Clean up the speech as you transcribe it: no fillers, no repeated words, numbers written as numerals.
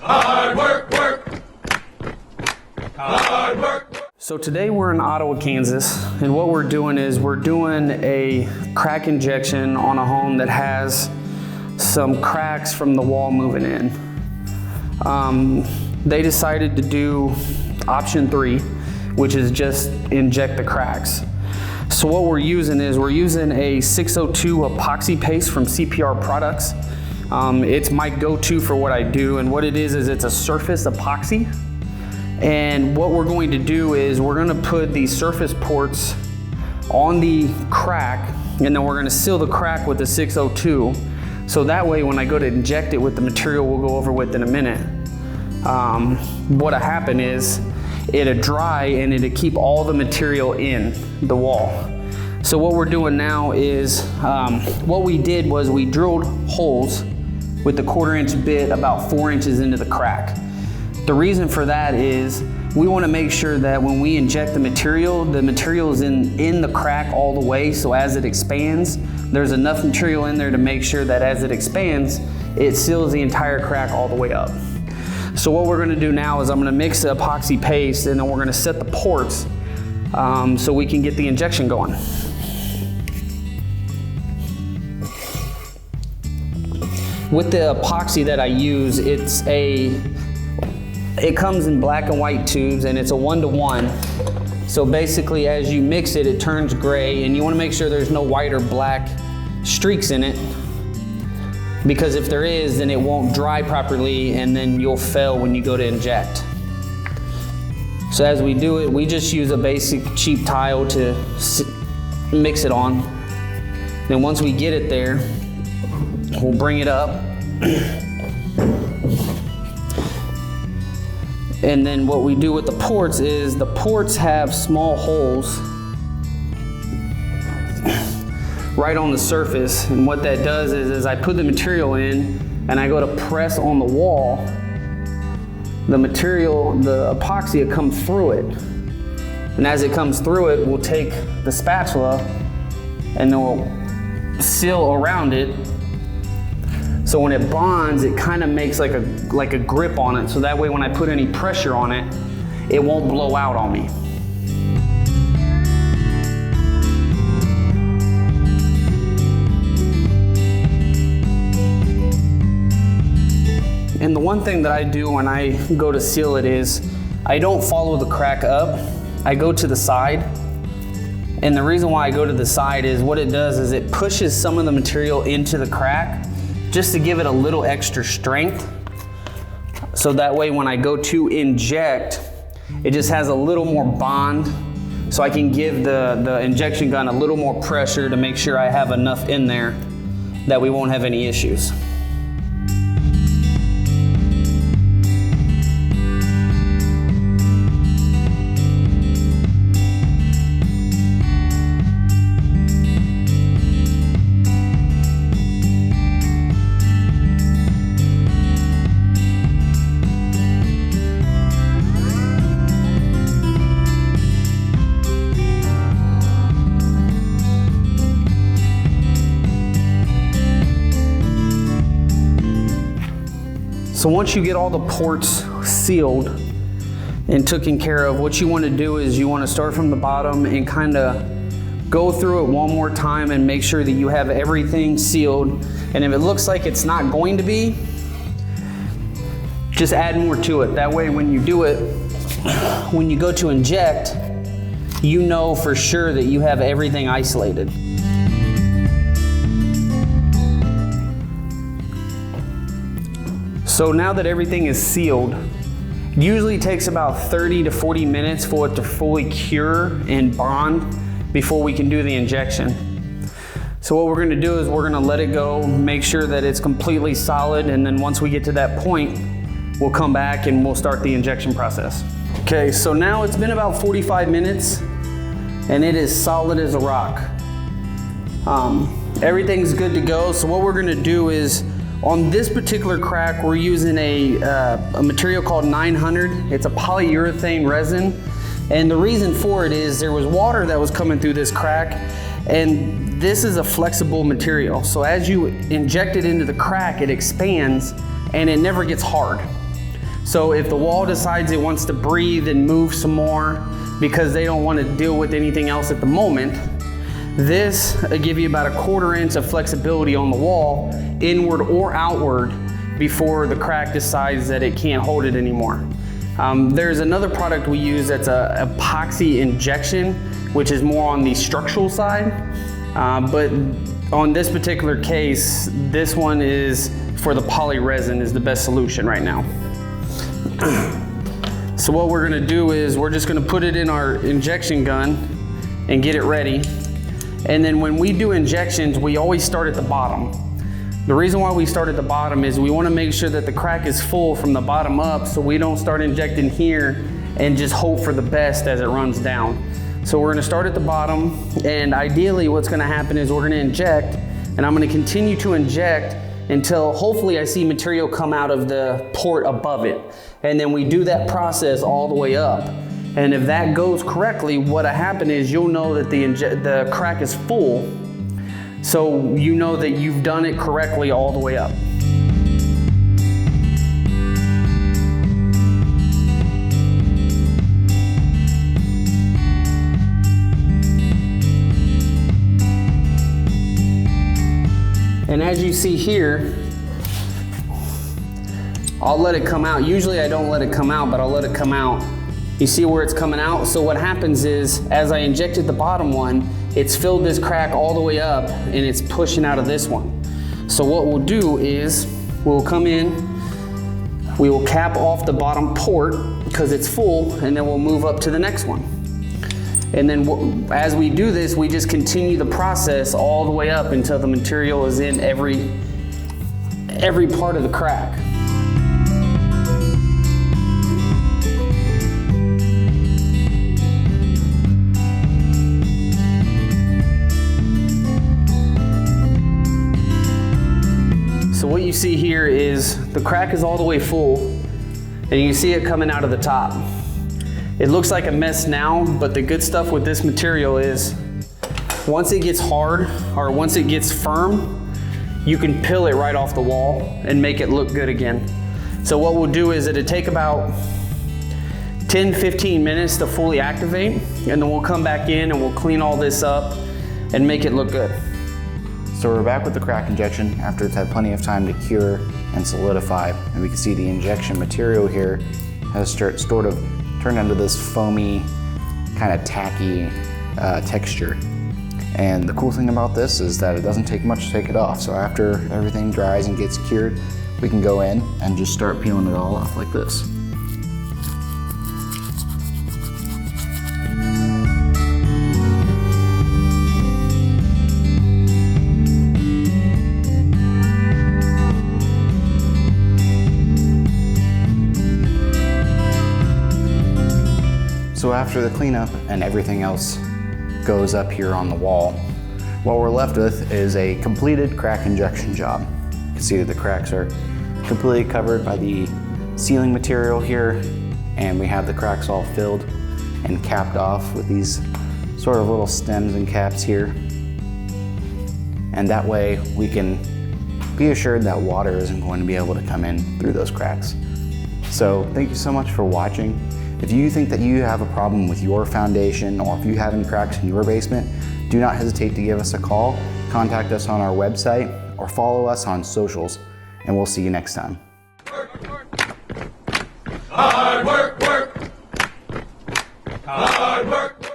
Hard work, work. Hard work, work. So today we're in Ottawa, Kansas, and what we're doing is we're doing a crack injection on a home that has some cracks from the wall moving in. They decided to do option 3, which is just inject the cracks. So what we're using is we're using a 602 epoxy paste from CPR products. It's my go-to for what I do, and what it is it's a surface epoxy. And what we're going to do is we're going to put these surface ports on the crack, and then we're going to seal the crack with the 602. So that way when I go to inject it with the material we'll go over with in a minute, what'll happen is it'll dry and it'll keep all the material in the wall. So what we're doing now is, what we did was we drilled holes with the 1/4-inch bit about 4 inches into the crack. The reason for that is we want to make sure that when we inject the material is in the crack all the way, so as it expands, there's enough material in there to make sure that as it expands, it seals the entire crack all the way up. So what we're going to do now is I'm going to mix the epoxy paste, and then we're going to set the ports so we can get the injection going. With the epoxy that I use, it comes in black and white tubes, and it's a 1-to-1. So basically as you mix it, it turns gray, and you want to make sure there's no white or black streaks in it, because if there is, then it won't dry properly and then you'll fail when you go to inject. So as we do it, we just use a basic cheap tile to mix it on. Then once we get it there, we'll bring it up. And then what we do with the ports is the ports have small holes right on the surface, and what that does is I put the material in and I go to press on the wall. The epoxy will come through it, and as it comes through it, we'll take the spatula and then we'll seal around it. So when it bonds, it kind of makes like a grip on it, so that way when I put any pressure on it, it won't blow out on me. And the one thing that I do when I go to seal it is I don't follow the crack up, I go to the side. And the reason why I go to the side is what it does is it pushes some of the material into the crack just to give it a little extra strength. So that way when I go to inject, it just has a little more bond, so I can give the injection gun a little more pressure to make sure I have enough in there that we won't have any issues. So once you get all the ports sealed and taken care of, what you want to do is you want to start from the bottom and kind of go through it one more time and make sure that you have everything sealed. And if it looks like it's not going to be, just add more to it. That way when you do it, when you go to inject, you know for sure that you have everything isolated. So now that everything is sealed, it usually takes about 30 to 40 minutes for it to fully cure and bond before we can do the injection. So what we're going to do is we're going to let it go, make sure that it's completely solid, and then once we get to that point, we'll come back and we'll start the injection process. Okay, so now it's been about 45 minutes and it is solid as a rock. Everything's good to go. So what we're going to do is, on this particular crack, we're using a material called 900. It's a polyurethane resin. And the reason for it is there was water that was coming through this crack, and this is a flexible material. So as you inject it into the crack, it expands and it never gets hard. So if the wall decides it wants to breathe and move some more because they don't want to deal with anything else at the moment, this will give you about a 1/4 inch of flexibility on the wall, inward or outward, before the crack decides that it can't hold it anymore. There's another product we use that's a Epoxy Injection, which is more on the structural side. But on this particular case, this one is for the poly resin is the best solution right now. So what we're gonna do is we're just gonna put it in our injection gun and get it ready. And then when we do injections, we always start at the bottom. The reason why we start at the bottom is we wanna make sure that the crack is full from the bottom up, so we don't start injecting here and just hope for the best as it runs down. So we're gonna start at the bottom, and ideally what's gonna happen is we're gonna inject, and I'm gonna continue to inject until hopefully I see material come out of the port above it. And then we do that process all the way up. And if that goes correctly, what'll happen is you'll know that the crack is full, so you know that you've done it correctly all the way up. And as you see here, I'll let it come out. Usually I don't let it come out, but I'll let it come out. You see where it's coming out? So what happens is, as I injected the bottom one, it's filled this crack all the way up and it's pushing out of this one. So what we'll do is, we'll come in, we will cap off the bottom port because it's full, and then we'll move up to the next one. And then as we do this, we just continue the process all the way up until the material is in every part of the crack. So what you see here is the crack is all the way full, and you see it coming out of the top. It looks like a mess now, but the good stuff with this material is once it gets hard or once it gets firm, you can peel it right off the wall and make it look good again. So what we'll do is it'll take about 10-15 minutes to fully activate, and then we'll come back in and we'll clean all this up and make it look good. So we're back with the crack injection after it's had plenty of time to cure and solidify, and we can see the injection material here has sort of turned into this foamy, kind of tacky texture. And the cool thing about this is that it doesn't take much to take it off. So after everything dries and gets cured, we can go in and just start peeling it all off like this. So after the cleanup and everything else goes up here on the wall, what we're left with is a completed crack injection job. You can see that the cracks are completely covered by the sealing material here, and we have the cracks all filled and capped off with these sort of little stems and caps here. And that way we can be assured that water isn't going to be able to come in through those cracks. So thank you so much for watching. If you think that you have a problem with your foundation, or if you have any cracks in your basement, do not hesitate to give us a call, contact us on our website, or follow us on socials, and we'll see you next time. Hard work, work. Hard work.